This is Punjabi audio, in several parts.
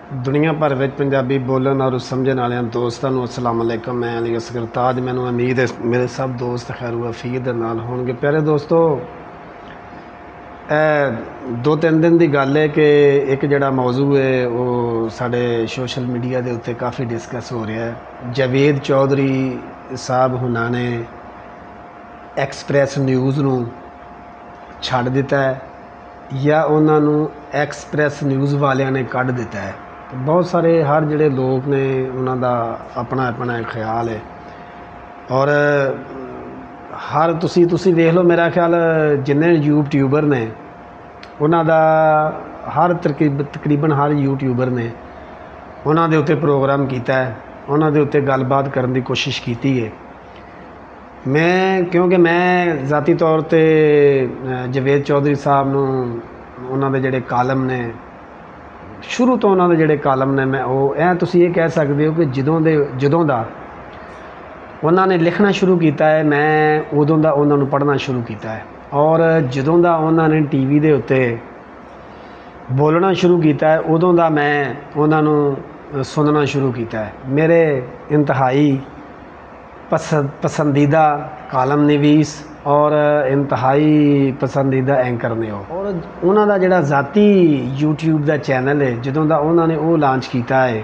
दुनिया भर में पंजाबी बोलन और समझने वाले दोस्तों को अस्सलाम वालेकुम। मैं अली असगर ताज। मैंने उम्मीद है मेरे सब दोस्त खैर वफीर दे नाल होणगे। प्यारे दोस्तों, दो तीन दिन की गल है कि एक जिहड़ा मौजू है वो साडे सोशल मीडिया के उत्ते काफ़ी डिस्कस हो रहा है। जावेद चौधरी साहब हुणां ने एक्सप्रैस न्यूज़ नूं छड्ड दिता है या उन्होंने एक्सप्रैस न्यूज़ वालियां ने कढ़ दिता है। तो बहुत सारे हर जोड़े लोग ने उन्होंने अपना अपना ख्याल है और हर तुसी देख लो, मेरा ख्याल जिन्ने यूट्यूबर ने उन्होंने हर तकरीबन हर यूट्यूबर ने उन्होंने उत्ते प्रोग्राम किया है, उन्होंने उत्ते गलबात करने की कोशिश की है। मैं क्योंकि मैं ज़ाती तौर पर जावेद चौधरी साहब नूं उन्होंने जोड़े कालम ने शुरू तो उन्होंने जोड़े कालम ने मैं वो तुसी ये कह सकते हो कि जदों दा उन्होंने लिखना शुरू किया है, मैं उदों दा उन्होंने पढ़ना शुरू किया है। और जदों दा उन्होंने टीवी के उत्ते बोलना शुरू किया है उदों दा मैं उन्होंने सुनना शुरू किया है। मेरे इंतहाई पसंदीदा कालम नवीस और इंतहाई पसंदीदा एंकर ने और उन्होंने जोड़ा ज़ाती यूट्यूब का चैनल है जदों दा उन्होंने वो लॉन्च किया है,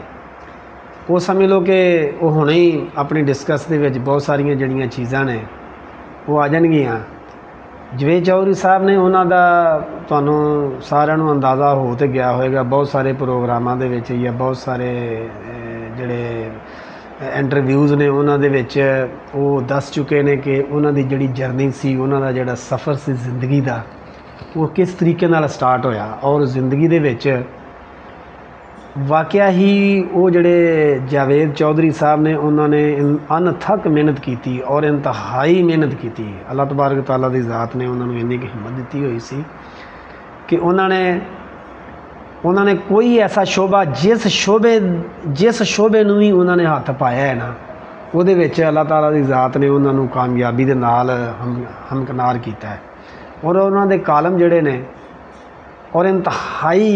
वो समझ लो कि वो हुणे ही अपनी डिस्कस दे विच बहुत सारिया जड़ियाँ चीज़ां ने वो आ जाएगियाँ। जावेद चौधरी साहब ने उन्होंने तुहानूं सारिਆਂ ਨੂੰ अंदाज़ा हो तो गया होएगा, बहुत सारे प्रोग्रामां दे विच या बहुत सारे जिहड़े इंटरव्यूज़ ने उन्होंने वो दस चुके ने कि उन्होंने जिहड़ी जर्नी सी उन्होंने जिहड़ा सफ़र सी जिंदगी का वो किस तरीके नाल स्टार्ट होया और जिंदगी दे विच वाकया ही वो जिहड़े जावेद चौधरी साहब ने उन्होंने अनथक मेहनत की और इंतहाई मेहनत की। अल्लाह तबारक तआला दी ज़ात ने उन्होंने इन्नी कि हिम्मत दी हुई सी कि उन्होंने कोई ऐसा शोभा जिस शोभे नूं भी उन्होंने हथ पाया है ना वो अल्लाह ताला दी ज़ात ने उन्होंने कामयाबी दे नाल हमकनार किया है। और उन्होंने कालम जड़े ने और इंतहाई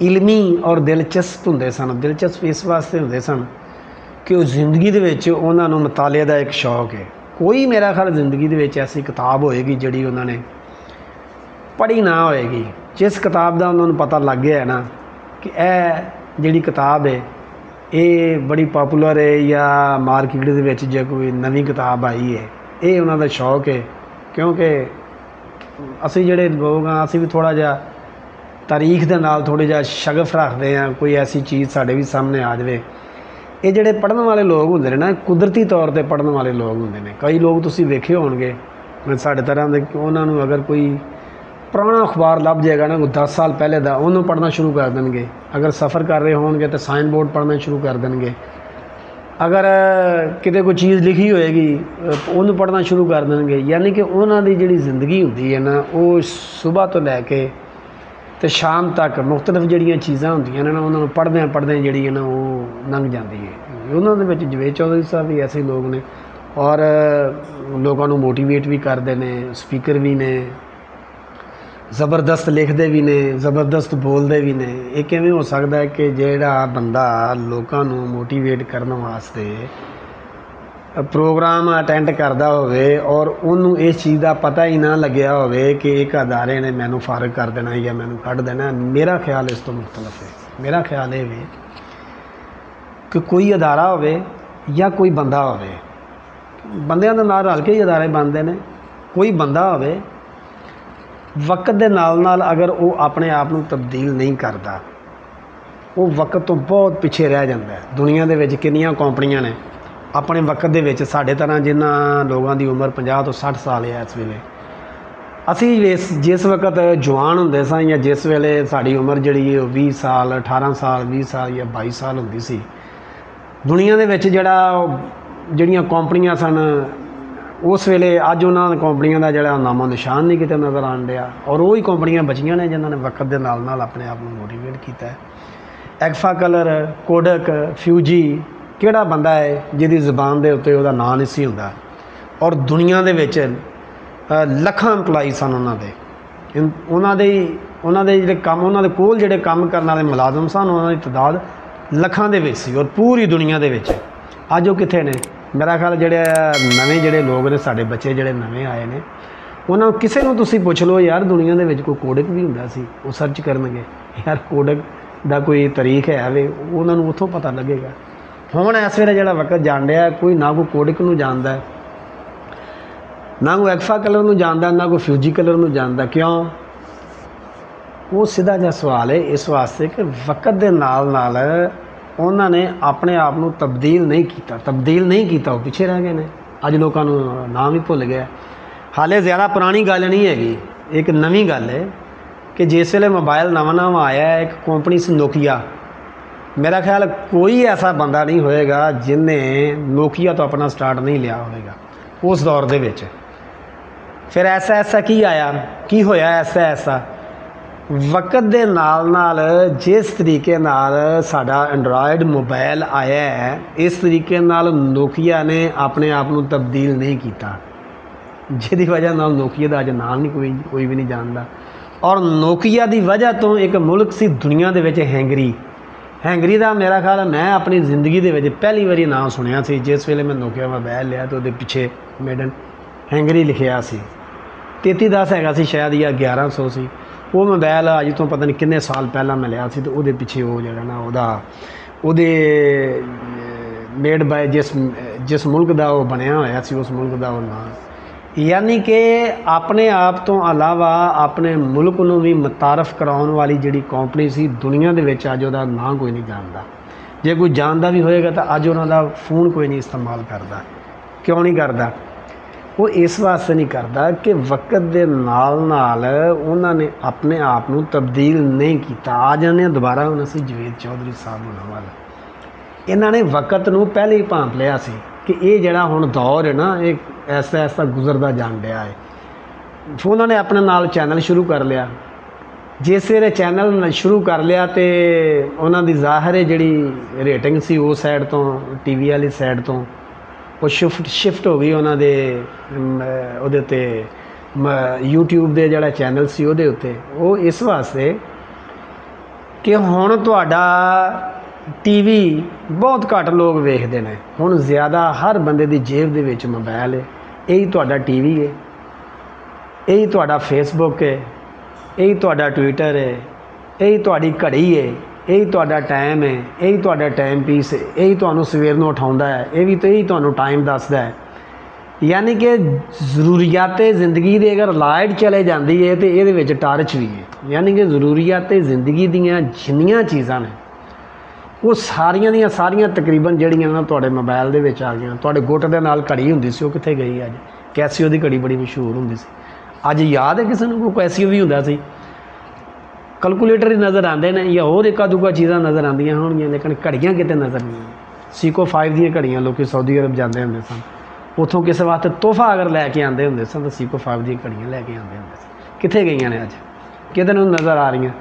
इलमी और दिलचस्प होंदे सन। दिलचस्प इस वास्ते होंदे सन कि वो जिंदगी दे विच उन्होंने मुताले का एक शौक है। कोई मेरा ख्याल जिंदगी दे विच ऐसी किताब होएगी जिहड़ी उन्होंने पढ़ी ना होएगी, जिस किताब का उन्होंने पता लग गया है ना कि यह जिहड़ी किताब है ये बड़ी पॉपुलर है या मार्केट दे विच जो कोई नवी किताब आई है, ये उन्होंने शौक है। क्योंकि असी जिहड़े लोग हाँ असी भी थोड़ा जिहा तारीख दे नाल थोड़ा जिहा शगफ रखते हैं, कोई ऐसी चीज़ साढ़े भी सामने आ जाए। ये जिहड़े पढ़ने वाले लोग होंदे ने ना कुदरती तौर पर पढ़ने वाले लोग होंदे ने। कई लोग तुसीं वेखे होणगे साढ़े तरह दे, उन्होंने अगर कोई पुराना अखबार लभ जाएगा ना 10 साल पहले का उन्होंने पढ़ना शुरू कर देंगे। अगर सफ़र कर रहे होंगे तो साइन बोर्ड पढ़ना शुरू कर देंगे। अगर किते कोई चीज़ लिखी होएगी उन्होंने पढ़ना शुरू कर देंगे। यानी कि उन्होंने जिहड़ी ज़िंदगी होंदी है ना वो सुबह तो लैके तो शाम तक मुख्तलिफ जिहड़ियां चीज़ां होंदियां ने ना उन्होंने पढ़दे जिहड़ी है ना वो लंघ जाती है। उन्होंने विच जावेद चौधरी साहब भी ऐसे लोग ने और लोगों को मोटिवेट भी करते हैं, स्पीकर भी ने, ज़बरदस्त लिखते भी ने, ज़बरदस्त बोलते भी ने। ये किवें हो सकता है कि जिहड़ा बंदा लोगों को मोटिवेट करने वास्ते प्रोग्राम अटेंड करता होवे और उन्होंने इस चीज़ का पता ही ना लग्या होवे कि एक अदारे ने मैनू फारग कर देना या मैनू कढ़ देना, मेरा ख्याल इस तो मुख्तलिफ है। मेरा ख्याल ये वे कि कोई अदारा होवे या कोई बंदा होवे, बंदियां दे नाल रल के ही अदारे बनते हैं। कोई बंदा होवे वक्त के नाल नाल अगर वो अपने आप को तब्दील नहीं करता वो वक्त तो बहुत पिछे रह जाता है। दुनिया के विच कितनियां कंपनियां ने अपने वक्त दे विच साढ़े तरह जिन्हां लोगों की उम्र 50 तो 60 साल है इस वेले, असी जिस वक्त जवान होंदे सां या जिस वेले साड़ी उम्र जिहड़ी है 20 साल 18 साल 20 साल या 22 साल होंदी सी, दुनिया के विच जिहड़ियां कंपनियां सन उस वेले अज उन्होंने कंपनियों का जोड़ा नामो निशान नहीं कितने नज़र आन दिया। और वही कंपनियां बचियां ने जिन्होंने वक्त के नाल नाल अपने आप को मोटिवेट किया है। एक्फा कलर, कोडक, फ्यूजी, किहड़ा बंदा है जिहदी ज़बान के उत्ते उहदा नाम नहीं सी हुंदा और दुनिया दे विच लखां एम्पलाई सन उन्होंने जिहड़े काम उन्होंने कोल जिहड़े काम करने वाले मुलाजम सन उन्होंने तादाद ਲੱਖਾਂ ਦੇ ਵਿੱਚ ਸੀ ਔਰ ਪੂਰੀ ਦੁਨੀਆ ਦੇ ਵਿੱਚ। ਅੱਜ ਉਹ ਕਿੱਥੇ ਨੇ? ਮੇਰਾ ਖਿਆਲ ਜਿਹੜੇ ਨਵੇਂ ਜਿਹੜੇ ਲੋਕ ਨੇ, ਸਾਡੇ ਬੱਚੇ ਜਿਹੜੇ ਨਵੇਂ ਆਏ ਨੇ, ਉਹਨਾਂ ਨੂੰ ਕਿਸੇ ਨੂੰ ਤੁਸੀਂ ਪੁੱਛ ਲਓ ਯਾਰ ਦੁਨੀਆ ਦੇ ਵਿੱਚ ਕੋਈ ਕੋਡਕ ਵੀ ਹੁੰਦਾ ਸੀ, ਉਹ ਸਰਚ ਕਰਨਗੇ ਯਾਰ ਕੋਡਕ ਦਾ ਕੋਈ ਤਾਰੀਖ ਹੈ ਵੇ, ਉਹਨਾਂ ਨੂੰ ਉੱਥੋਂ ਪਤਾ ਲੱਗੇਗਾ। ਹੁਣ ਇਸ ਵੇਲੇ ਜਿਹੜਾ ਵਕਤ ਜਾਣ ਰਿਹਾ, ਕੋਈ ਨਾ ਕੋਈ ਕੋਡਕ ਨੂੰ ਜਾਣਦਾ, ਨਾ ਕੋਈ ਐਕਫਾ ਕਲਰ ਨੂੰ ਜਾਣਦਾ, ਨਾ ਕੋਈ ਫਿਊਜੀ ਕਲਰ ਨੂੰ ਜਾਣਦਾ। ਕਿਉਂ? ਉਹ ਸਿੱਧਾ ਜਿਹਾ ਸਵਾਲ ਹੈ ਇਸ ਵਾਸਤੇ ਕਿ ਵਕਤ ਦੇ ਨਾਲ ਨਾਲ ਉਹਨਾਂ ਨੇ ਆਪਣੇ ਆਪ ਨੂੰ ਤਬਦੀਲ ਨਹੀਂ ਕੀਤਾ, ਉਹ ਪਿੱਛੇ ਰਹਿ ਗਏ ਨੇ। ਅੱਜ ਲੋਕਾਂ ਨੂੰ ਨਾਮ ਹੀ ਭੁੱਲ ਗਿਆ। ਹਾਲੇ ਜ਼ਿਆਦਾ ਪੁਰਾਣੀ ਗੱਲ ਨਹੀਂ ਹੈਗੀ, ਇੱਕ ਨਵੀਂ ਗੱਲ ਹੈ ਕਿ ਜਿਸ ਵੇਲੇ ਮੋਬਾਈਲ ਨਵਾਂ ਆਇਆ, ਇੱਕ ਕੰਪਨੀ ਸੀ ਨੋਕੀਆ। ਮੇਰਾ ਖਿਆਲ ਕੋਈ ਐਸਾ ਬੰਦਾ ਨਹੀਂ ਹੋਏਗਾ ਜਿਹਨੇ ਨੋਕੀਆ ਤੋਂ ਆਪਣਾ ਸਟਾਰਟ ਨਹੀਂ ਲਿਆ ਹੋਵੇਗਾ ਉਸ ਦੌਰ ਦੇ ਵਿੱਚ। ਫਿਰ ਐਸਾ ਕੀ ਹੋਇਆ ਐਸਾ ਵਕਤ ਦੇ ਨਾਲ ਨਾਲ ਜਿਸ ਤਰੀਕੇ ਨਾਲ ਸਾਡਾ ਐਂਡਰਾਇਡ ਮੋਬਾਈਲ ਆਇਆ ਹੈ, ਇਸ ਤਰੀਕੇ ਨਾਲ ਨੋਕੀਆ ਨੇ ਆਪਣੇ ਆਪ ਨੂੰ ਤਬਦੀਲ ਨਹੀਂ ਕੀਤਾ, ਜਿਹਦੀ ਵਜ੍ਹਾ ਨਾਲ ਨੋਕੀਆ ਦਾ ਅੱਜ ਨਾਮ ਨਹੀਂ ਕੋਈ ਵੀ ਨਹੀਂ ਜਾਣਦਾ। ਔਰ ਨੋਕੀਆ ਦੀ ਵਜ੍ਹਾ ਤੋਂ ਇੱਕ ਮੁਲਕ ਸੀ ਦੁਨੀਆ ਦੇ ਵਿੱਚ ਹੈਂਗਰੀ ਦਾ। ਮੇਰਾ ਖਿਆਲ ਮੈਂ ਆਪਣੀ ਜ਼ਿੰਦਗੀ ਦੇ ਵਿੱਚ ਪਹਿਲੀ ਵਾਰੀ ਨਾਮ ਸੁਣਿਆ ਸੀ ਜਿਸ ਵੇਲੇ ਮੈਂ ਨੋਕੀਆ ਮੋਬਾਈਲ ਲਿਆ ਅਤੇ ਉਹਦੇ ਪਿੱਛੇ ਮੇਡਨ ਹੈਂਗਰੀ ਲਿਖਿਆ ਸੀ। 3310 ਹੈਗਾ ਸੀ ਸ਼ਾਇਦ, ਜਾਂ 1100 ਸੀ। ਉਹ ਮੋਬਾਈਲ ਅੱਜ ਤੋਂ ਪਤਾ ਨਹੀਂ ਕਿੰਨੇ ਸਾਲ ਪਹਿਲਾਂ ਮੈਂ ਲਿਆ ਸੀ, ਅਤੇ ਉਹਦੇ ਪਿੱਛੇ ਉਹ ਜਿਹੜਾ ਨਾ ਉਹਦੇ ਮੇਡ ਬਾਏ ਜਿਸ ਮੁਲਕ ਦਾ ਉਹ ਬਣਿਆ ਹੋਇਆ ਸੀ, ਉਸ ਮੁਲਕ ਦਾ ਉਹ ਨਾਂ। ਯਾਨੀ ਕਿ ਆਪਣੇ ਆਪ ਤੋਂ ਇਲਾਵਾ ਆਪਣੇ ਮੁਲਕ ਨੂੰ ਵੀ ਮੁਤਾਰਫ ਕਰਾਉਣ ਵਾਲੀ ਜਿਹੜੀ ਕੰਪਨੀ ਸੀ ਦੁਨੀਆ ਦੇ ਵਿੱਚ, ਅੱਜ ਉਹਦਾ ਨਾਂ ਕੋਈ ਨਹੀਂ ਜਾਣਦਾ। ਜੇ ਕੋਈ ਜਾਣਦਾ ਵੀ ਹੋਏਗਾ ਤਾਂ ਅੱਜ ਉਹਨਾਂ ਦਾ ਫੋਨ ਕੋਈ ਨਹੀਂ ਇਸਤੇਮਾਲ ਕਰਦਾ। ਕਿਉਂ ਨਹੀਂ ਕਰਦਾ? ਉਹ ਇਸ ਵਾਸਤੇ ਨਹੀਂ ਕਰਦਾ ਕਿ ਵਕਤ ਦੇ ਨਾਲ ਨਾਲ ਉਹਨਾਂ ਨੇ ਆਪਣੇ ਆਪ ਨੂੰ ਤਬਦੀਲ ਨਹੀਂ ਕੀਤਾ। ਆ ਜਾਂਦੇ ਹਾਂ ਦੁਬਾਰਾ ਹੁਣ ਅਸੀਂ ਜਵੇਦ ਚੌਧਰੀ ਸਾਹਿਬ ਹੋਣਾ ਵੱਲ। ਇਹਨਾਂ ਨੇ ਵਕਤ ਨੂੰ ਪਹਿਲੇ ਹੀ ਭਾਂਪ ਲਿਆ ਸੀ ਕਿ ਇਹ ਜਿਹੜਾ ਹੁਣ ਦੌਰ ਹੈ ਨਾ, ਇਹ ਐਸਾ ਗੁਜ਼ਰਦਾ ਜਾਣ ਡਿਆ ਹੈ। ਉਹਨਾਂ ਨੇ ਆਪਣੇ ਨਾਲ ਚੈਨਲ ਸ਼ੁਰੂ ਕਰ ਲਿਆ। ਜਿਸ ਵੇਲੇ ਚੈਨਲ ਸ਼ੁਰੂ ਕਰ ਲਿਆ ਅਤੇ ਉਹਨਾਂ ਦੀ ਜ਼ਾਹਿਰ ਹੈ ਜਿਹੜੀ ਰੇਟਿੰਗ ਸੀ ਉਸ ਸਾਈਡ ਤੋਂ, TV ਵਾਲੀ ਸਾਈਡ ਤੋਂ ਉਹ ਸ਼ਿਫਟ ਹੋ ਗਈ ਉਹਨਾਂ ਦੇ ਉਹਦੇ ਉੱਤੇ, YouTube ਦੇ ਜਿਹੜਾ ਚੈਨਲ ਸੀ ਉਹਦੇ ਉੱਤੇ। ਉਹ ਇਸ ਵਾਸਤੇ ਕਿ ਹੁਣ ਤੁਹਾਡਾ TV ਬਹੁਤ ਘੱਟ ਲੋਕ ਵੇਖਦੇ ਨੇ। ਹੁਣ ਜ਼ਿਆਦਾ ਹਰ ਬੰਦੇ ਦੀ ਜੇਬ ਦੇ ਵਿੱਚ ਮੋਬਾਈਲ ਹੈ। ਇਹੀ ਤੁਹਾਡਾ TV ਹੈ, ਇਹੀ ਤੁਹਾਡਾ Facebook ਹੈ, ਇਹੀ ਤੁਹਾਡਾ ਟਵਿੱਟਰ ਹੈ, ਇਹੀ ਤੁਹਾਡੀ ਘੜੀ ਹੈ, ਇਹੀ ਤੁਹਾਡਾ ਟਾਈਮ ਹੈ, ਇਹੀ ਤੁਹਾਡਾ ਟਾਈਮ ਪੀਸ ਹੈ, ਇਹੀ ਤੁਹਾਨੂੰ ਸਵੇਰ ਨੂੰ ਉਠਾਉਂਦਾ ਹੈ, ਇਹੀ ਤੁਹਾਨੂੰ ਟਾਈਮ ਦੱਸਦਾ ਹੈ। ਯਾਨੀ ਕਿ ਜ਼ਰੂਰੀਆਤ ਜ਼ਿੰਦਗੀ ਦੇ ਅਗਰ ਲਾਈਟ ਚਲੇ ਜਾਂਦੀ ਹੈ ਤਾਂ ਇਹਦੇ ਵਿੱਚ ਟਾਰਚ ਵੀ ਹੈ। ਯਾਨੀ ਕਿ ਜ਼ਰੂਰੀਆਤ ਜ਼ਿੰਦਗੀ ਦੀਆਂ ਜਿੰਨੀਆਂ ਚੀਜ਼ਾਂ ਨੇ ਉਹ ਸਾਰੀਆਂ ਦੀਆਂ ਸਾਰੀਆਂ ਤਕਰੀਬਨ ਜਿਹੜੀਆਂ ਨਾ ਤੁਹਾਡੇ ਮੋਬਾਈਲ ਦੇ ਵਿੱਚ ਆ ਗਈਆਂ। ਤੁਹਾਡੇ ਗੁੱਟ ਦੇ ਨਾਲ ਘੜੀ ਹੁੰਦੀ ਸੀ, ਉਹ ਕਿੱਥੇ ਗਈ ਅੱਜ? ਕੈਸੀਓ ਦੀ ਘੜੀ ਬੜੀ ਮਸ਼ਹੂਰ ਹੁੰਦੀ ਸੀ। ਅੱਜ ਯਾਦ ਹੈ ਕਿਸੇ ਨੂੰ ਕੋਈ ਕੈਸੀਓ ਵੀ ਹੁੰਦਾ ਸੀ? ਕੈਲਕੂਲੇਟਰ ਹੀ ਨਜ਼ਰ ਆਉਂਦੇ ਨੇ ਜਾਂ ਹੋਰ ਇੱਕਾ ਦੁੱਕਾ ਚੀਜ਼ਾਂ ਨਜ਼ਰ ਆਉਂਦੀਆਂ ਹੋਣਗੀਆਂ, ਲੇਕਿਨ ਘੜੀਆਂ ਕਿਤੇ ਨਜ਼ਰ ਨਹੀਂ ਆਉਂਦੀਆਂ। ਸੀਕੋ 5 ਦੀਆਂ ਘੜੀਆਂ ਲੋਕ ਸਾਊਦੀ ਅਰਬ ਜਾਂਦੇ ਹੁੰਦੇ ਸਨ, ਉੱਥੋਂ ਕਿਸੇ ਵਾਸਤੇ ਤੋਹਫਾ ਅਗਰ ਲੈ ਕੇ ਆਉਂਦੇ ਹੁੰਦੇ ਸਨ ਤਾਂ ਸੀਕੋ 5 ਦੀਆਂ ਘੜੀਆਂ ਲੈ ਕੇ ਆਉਂਦੇ ਹੁੰਦੇ ਸਨ। ਕਿੱਥੇ ਗਈਆਂ ਨੇ ਅੱਜ? ਕਿਤੇ ਨੂੰ ਨਜ਼ਰ ਆ ਰਹੀਆਂ।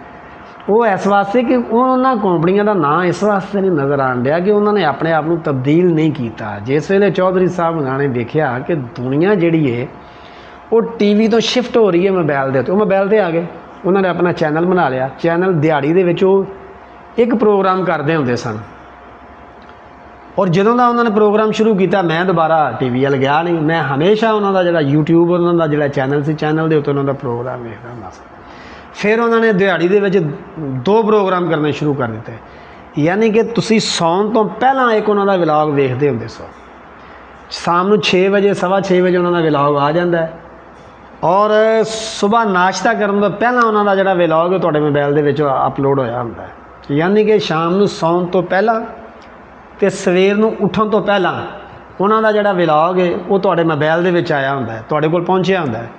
ਉਹ ਇਸ ਵਾਸਤੇ ਕਿ ਉਹਨਾਂ ਕੰਪਨੀਆਂ ਦਾ ਨਾਂ ਇਸ ਵਾਸਤੇ ਨਹੀਂ ਨਜ਼ਰ ਆਉਣ ਡਿਆ ਕਿ ਉਹਨਾਂ ਨੇ ਆਪਣੇ ਆਪ ਨੂੰ ਤਬਦੀਲ ਨਹੀਂ ਕੀਤਾ। ਜਿਸ ਵੇਲੇ ਚੌਧਰੀ ਸਾਹਿਬ ਹੋਣਾ ਨੇ ਵੇਖਿਆ ਕਿ ਦੁਨੀਆ ਜਿਹੜੀ ਹੈ ਉਹ TV ਤੋਂ ਸ਼ਿਫਟ ਹੋ ਰਹੀ ਹੈ ਮੋਬਾਈਲ ਦੇ ਉੱਤੇ, ਉਹ ਮੋਬਾਈਲ 'ਤੇ ਆ ਗਏ। ਉਹਨਾਂ ਨੇ ਆਪਣਾ ਚੈਨਲ ਬਣਾ ਲਿਆ। ਚੈਨਲ ਦਿਹਾੜੀ ਦੇ ਵਿੱਚ ਉਹ ਇੱਕ ਪ੍ਰੋਗਰਾਮ ਕਰਦੇ ਹੁੰਦੇ ਸਨ। ਔਰ ਜਦੋਂ ਦਾ ਉਹਨਾਂ ਨੇ ਪ੍ਰੋਗਰਾਮ ਸ਼ੁਰੂ ਕੀਤਾ, ਮੈਂ ਦੁਬਾਰਾ TV ਵੱਲ ਗਿਆ ਨਹੀਂ। ਮੈਂ ਹਮੇਸ਼ਾ ਉਹਨਾਂ ਦਾ ਜਿਹੜਾ YouTube ਉਹਨਾਂ ਦਾ ਜਿਹੜਾ ਚੈਨਲ ਸੀ, ਚੈਨਲ ਦੇ ਉੱਤੇ ਉਹਨਾਂ ਦਾ ਪ੍ਰੋਗਰਾਮ ਵੇਖਦਾ ਹੁੰਦਾ ਸੀ। ਫਿਰ ਉਹਨਾਂ ਨੇ ਦਿਹਾੜੀ ਦੇ ਵਿੱਚ 2 ਪ੍ਰੋਗਰਾਮ ਕਰਨੇ ਸ਼ੁਰੂ ਕਰ ਦਿੱਤੇ। ਯਾਨੀ ਕਿ ਤੁਸੀਂ ਸੌਣ ਤੋਂ ਪਹਿਲਾਂ ਇੱਕ ਉਹਨਾਂ ਦਾ ਵਲੌਗ ਵੇਖਦੇ ਹੁੰਦੇ ਸੋ। ਸ਼ਾਮ ਨੂੰ 6 ਵਜੇ 6:15 ਵਜੇ ਉਹਨਾਂ ਦਾ ਵਲੌਗ ਆ ਜਾਂਦਾ ਹੈ। ਔਰ ਸੁਬਾਹ ਨਾਸ਼ਤਾ ਕਰਨ ਤੋਂ ਪਹਿਲਾਂ ਉਹਨਾਂ ਦਾ ਜਿਹੜਾ ਵਲੌਗ ਤੁਹਾਡੇ ਮੋਬਾਈਲ ਦੇ ਵਿੱਚ ਅਪਲੋਡ ਹੋਇਆ ਹੁੰਦਾ ਹੈ। ਯਾਨੀ ਕਿ ਸ਼ਾਮ ਨੂੰ ਸੌਣ ਤੋਂ ਪਹਿਲਾਂ ਅਤੇ ਸਵੇਰ ਨੂੰ ਉੱਠਣ ਤੋਂ ਪਹਿਲਾਂ ਉਹਨਾਂ ਦਾ ਜਿਹੜਾ ਵਲੌਗ ਹੈ ਉਹ ਤੁਹਾਡੇ ਮੋਬਾਈਲ ਦੇ ਵਿੱਚ ਆਇਆ ਹੁੰਦਾ ਹੈ, ਤੁਹਾਡੇ ਕੋਲ ਪਹੁੰਚਿਆ ਹੁੰਦਾ ਹੈ,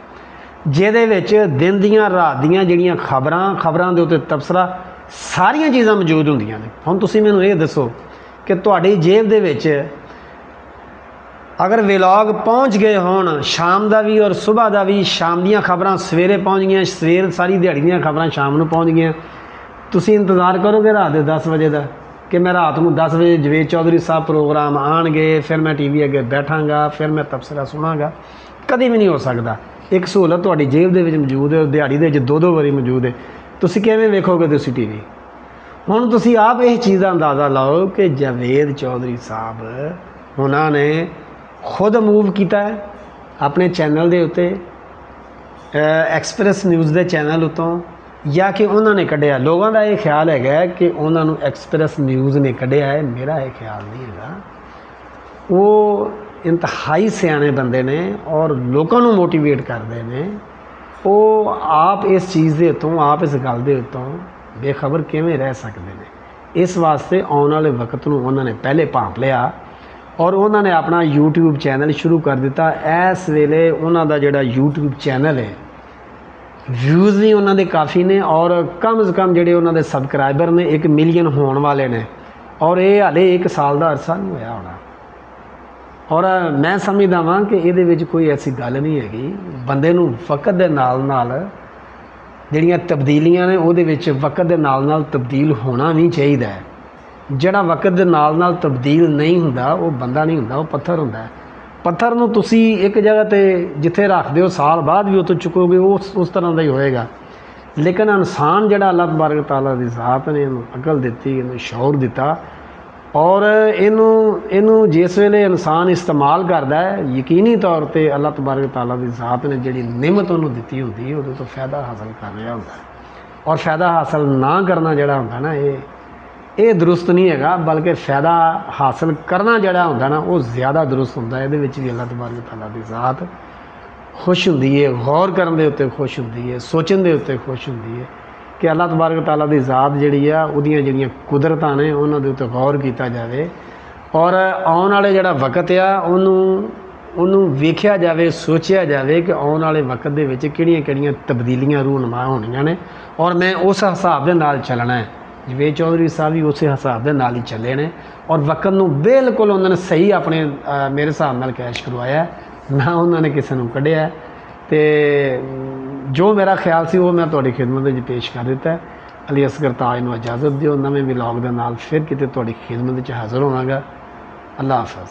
ਜਿਹਦੇ ਵਿੱਚ ਦਿਨ ਦੀਆਂ ਰਾਤ ਦੀਆਂ ਜਿਹੜੀਆਂ ਖਬਰਾਂ ਦੇ ਉੱਤੇ ਤਬਸਰਾ ਸਾਰੀਆਂ ਚੀਜ਼ਾਂ ਮੌਜੂਦ ਹੁੰਦੀਆਂ ਨੇ। ਹੁਣ ਤੁਸੀਂ ਮੈਨੂੰ ਇਹ ਦੱਸੋ ਕਿ ਤੁਹਾਡੀ ਜੇਬ ਦੇ ਵਿੱਚ ਅਗਰ ਵਲੌਗ ਪਹੁੰਚ ਗਏ ਹੋਣ ਸ਼ਾਮ ਦਾ ਵੀ ਔਰ ਸੁਬਾਹ ਦਾ ਵੀ, ਸ਼ਾਮ ਦੀਆਂ ਖਬਰਾਂ ਸਵੇਰੇ ਪਹੁੰਚ ਗਈਆਂ, ਸਵੇਰ ਸਾਰੀ ਦਿਹਾੜੀ ਦੀਆਂ ਖਬਰਾਂ ਸ਼ਾਮ ਨੂੰ ਪਹੁੰਚ ਗਈਆਂ, ਤੁਸੀਂ ਇੰਤਜ਼ਾਰ ਕਰੋਗੇ ਰਾਤ ਦੇ 10 ਵਜੇ ਦਾ ਕਿ ਮੈਂ ਰਾਤ ਨੂੰ 10 ਵਜੇ ਜਵੇਦ ਚੌਧਰੀ ਸਾਹਿਬ ਪ੍ਰੋਗਰਾਮ ਆਉਣਗੇ, ਫਿਰ ਮੈਂ TV ਅੱਗੇ ਬੈਠਾਂਗਾ, ਫਿਰ ਮੈਂ ਤਬਸਰਾ ਸੁਣਾਂਗਾ? ਕਦੇ ਵੀ ਨਹੀਂ ਹੋ ਸਕਦਾ। ਇੱਕ ਸਹੂਲਤ ਤੁਹਾਡੀ ਜੇਬ ਦੇ ਵਿੱਚ ਮੌਜੂਦ ਹੈ, ਦਿਹਾੜੀ ਦੇ ਵਿੱਚ 2-2 ਵਾਰੀ ਮੌਜੂਦ ਹੈ। ਤੁਸੀਂ ਕਿਵੇਂ ਵੇਖੋਗੇ? ਤੁਸੀਂ TV ਹੁਣ ਤੁਸੀਂ ਆਪ ਇਹ ਚੀਜ਼ ਦਾ ਅੰਦਾਜ਼ਾ ਲਾਓ ਕਿ ਜਾਵੇਦ ਚੌਧਰੀ ਸਾਹਿਬ ਉਹਨਾਂ ਨੇ ਖੁਦ ਮੂਵ ਕੀਤਾ ਹੈ ਆਪਣੇ ਚੈਨਲ ਦੇ ਉੱਤੇ, ਐਕਸਪ੍ਰੈਸ ਨਿਊਜ਼ ਦੇ ਚੈਨਲ ਉੱਤੋਂ, ਜਾਂ ਕਿ ਉਹਨਾਂ ਨੇ ਕੱਢਿਆ। ਲੋਕਾਂ ਦਾ ਇਹ ਖਿਆਲ ਹੈਗਾ ਕਿ ਉਹਨਾਂ ਨੂੰ ਐਕਸਪ੍ਰੈਸ ਨਿਊਜ਼ ਨੇ ਕੱਢਿਆ ਹੈ, ਮੇਰਾ ਇਹ ਖਿਆਲ ਨਹੀਂ ਹੈਗਾ। ਉਹ ਇੰਤਹਾਈ ਸਿਆਣੇ ਬੰਦੇ ਨੇ ਔਰ ਲੋਕਾਂ ਨੂੰ ਮੋਟੀਵੇਟ ਕਰਦੇ ਨੇ। ਉਹ ਆਪ ਇਸ ਚੀਜ਼ ਦੇ ਉੱਤੋਂ, ਆਪ ਇਸ ਗੱਲ ਦੇ ਉੱਤੋਂ ਬੇਖਬਰ ਕਿਵੇਂ ਰਹਿ ਸਕਦੇ ਨੇ। ਇਸ ਵਾਸਤੇ ਆਉਣ ਵਾਲੇ ਵਕਤ ਨੂੰ ਉਹਨਾਂ ਨੇ ਪਹਿਲੇ ਭਾਂਪ ਲਿਆ ਔਰ ਉਹਨਾਂ ਨੇ ਆਪਣਾ YouTube ਚੈਨਲ ਸ਼ੁਰੂ ਕਰ ਦਿੱਤਾ। ਇਸ ਵੇਲੇ ਉਹਨਾਂ ਦਾ ਜਿਹੜਾ YouTube ਚੈਨਲ ਹੈ, ਵਿਊਜ਼ ਵੀ ਉਹਨਾਂ ਦੇ ਕਾਫੀ ਨੇ ਔਰ ਕਮ ਸੇ ਕਮ ਜਿਹੜੇ ਉਹਨਾਂ ਦੇ ਸਬਸਕ੍ਰਾਈਬਰ ਨੇ 1 ਮਿਲੀਅਨ ਹੋਣ ਵਾਲੇ ਨੇ ਔਰ ਇਹ ਹਾਲੇ 1 ਸਾਲ ਦਾ ਅਰਸਾ ਨਹੀਂ ਹੋਇਆ ਹੋਣਾ। ਔਰ ਮੈਂ ਸਮਝਦਾ ਵਾਂ ਕਿ ਇਹਦੇ ਵਿੱਚ ਕੋਈ ਐਸੀ ਗੱਲ ਨਹੀਂ ਹੈਗੀ। ਬੰਦੇ ਨੂੰ ਵਕਤ ਦੇ ਨਾਲ ਨਾਲ ਜਿਹੜੀਆਂ ਤਬਦੀਲੀਆਂ ਨੇ ਉਹਦੇ ਵਿੱਚ ਵਕਤ ਦੇ ਨਾਲ ਨਾਲ ਤਬਦੀਲ ਹੋਣਾ ਵੀ ਚਾਹੀਦਾ ਹੈ। ਜਿਹੜਾ ਵਕਤ ਦੇ ਨਾਲ ਨਾਲ ਤਬਦੀਲ ਨਹੀਂ ਹੁੰਦਾ ਉਹ ਬੰਦਾ ਨਹੀਂ ਹੁੰਦਾ, ਉਹ ਪੱਥਰ ਹੁੰਦਾ ਹੈ। ਪੱਥਰ ਨੂੰ ਤੁਸੀਂ ਇੱਕ ਜਗ੍ਹਾ 'ਤੇ ਜਿੱਥੇ ਰੱਖਦੇ ਹੋ ਸਾਲ ਬਾਅਦ ਵੀ ਉੱਥੋਂ ਚੁੱਕੋਗੇ, ਉਸ ਤਰ੍ਹਾਂ ਦਾ ਹੀ ਹੋਏਗਾ। ਲੇਕਿਨ ਇਨਸਾਨ ਜਿਹੜਾ ਅੱਲਾਹ ਤਬਾਰਕ ਤਾਲਾ ਦੀ ਜ਼ਾਤ ਨੇ ਇਹਨੂੰ ਅਕਲ ਦਿੱਤੀ, ਇਹਨੂੰ ਸ਼ੌਰ ਦਿੱਤਾ ਔਰ ਇਹਨੂੰ ਜਿਸ ਵੇਲੇ ਇਨਸਾਨ ਇਸਤੇਮਾਲ ਕਰਦਾ ਹੈ, ਯਕੀਨੀ ਤੌਰ 'ਤੇ ਅੱਲਾਹ ਤਬਾਰਕ ਤਾਲਾ ਦੀ ਜ਼ਾਤ ਨੇ ਜਿਹੜੀ ਨਿਮਤ ਉਹਨੂੰ ਦਿੱਤੀ ਹੁੰਦੀ ਉਹਦੇ ਤੋਂ ਫਾਇਦਾ ਹਾਸਲ ਕਰ ਰਿਹਾ ਹੁੰਦਾ ਹੈ। ਔਰ ਫਾਇਦਾ ਹਾਸਲ ਨਾ ਕਰਨਾ ਜਿਹੜਾ ਹੁੰਦਾ ਨਾ ਇਹ ਦਰੁਸਤ ਨਹੀਂ ਹੈਗਾ, ਬਲਕਿ ਫਾਇਦਾ ਹਾਸਲ ਕਰਨਾ ਜਿਹੜਾ ਹੁੰਦਾ ਨਾ ਉਹ ਜ਼ਿਆਦਾ ਦਰੁਸਤ ਹੁੰਦਾ। ਇਹਦੇ ਵਿੱਚ ਵੀ ਅੱਲਾਹ ਤਬਾਰਕ ਤਾਲਾ ਦੀ ਜ਼ਾਤ ਖੁਸ਼ ਹੁੰਦੀ ਹੈ, ਗੌਰ ਕਰਨ ਦੇ ਉੱਤੇ ਖੁਸ਼ ਹੁੰਦੀ ਹੈ, ਸੋਚਣ ਦੇ ਉੱਤੇ ਖੁਸ਼ ਹੁੰਦੀ ਹੈ ਕਿ ਅੱਲਾਹ ਤਬਾਰਕ ਤਾਲਾ ਦੀ ਜ਼ਾਤ ਜਿਹੜੀ ਆ ਉਹਦੀਆਂ ਜਿਹੜੀਆਂ ਕੁਦਰਤਾਂ ਨੇ ਉਹਨਾਂ ਦੇ ਉੱਤੇ ਗੌਰ ਕੀਤਾ ਜਾਵੇ ਔਰ ਆਉਣ ਵਾਲੇ ਜਿਹੜਾ ਵਕਤ ਆ ਉਹਨੂੰ ਵੇਖਿਆ ਜਾਵੇ, ਸੋਚਿਆ ਜਾਵੇ ਕਿ ਆਉਣ ਵਾਲੇ ਵਕਤ ਦੇ ਵਿੱਚ ਕਿਹੜੀਆਂ ਤਬਦੀਲੀਆਂ ਰੂਨਮਾ ਹੋਣੀਆਂ ਨੇ ਔਰ ਮੈਂ ਉਸ ਹਿਸਾਬ ਦੇ ਨਾਲ ਚੱਲਣਾ ਹੈ। ਜਵੇਦ ਚੌਧਰੀ ਸਾਹਿਬ ਵੀ ਉਸੇ ਹਿਸਾਬ ਦੇ ਨਾਲ ਹੀ ਚੱਲੇ ਨੇ ਔਰ ਵਕਤ ਨੂੰ ਬਿਲਕੁਲ ਉਹਨਾਂ ਨੇ ਸਹੀ ਆਪਣੇ ਮੇਰੇ ਹਿਸਾਬ ਨਾਲ ਕੈਸ਼ ਕਰਵਾਇਆ, ਨਾ ਉਹਨਾਂ ਨੇ ਕਿਸੇ ਨੂੰ ਕੱਢਿਆ। ਅਤੇ ਜੋ ਮੇਰਾ ਖਿਆਲ ਸੀ ਉਹ ਮੈਂ ਤੁਹਾਡੀ ਖਿਦਮਤ ਵਿੱਚ ਪੇਸ਼ ਕਰ ਦਿੱਤਾ। ਅਲੀ ਅਸਗਰ ਤਾਜ ਨੂੰ ਇਜਾਜ਼ਤ ਦਿਓ। ਨਵੇਂ ਵਲੌਗ ਦੇ ਨਾਲ ਫਿਰ ਕਿਤੇ ਤੁਹਾਡੀ ਖਿਦਮਤ ਵਿੱਚ ਹਾਜ਼ਰ ਹੋਵਾਂਗਾ। ਅੱਲਾ ਹਾਫਿਜ਼।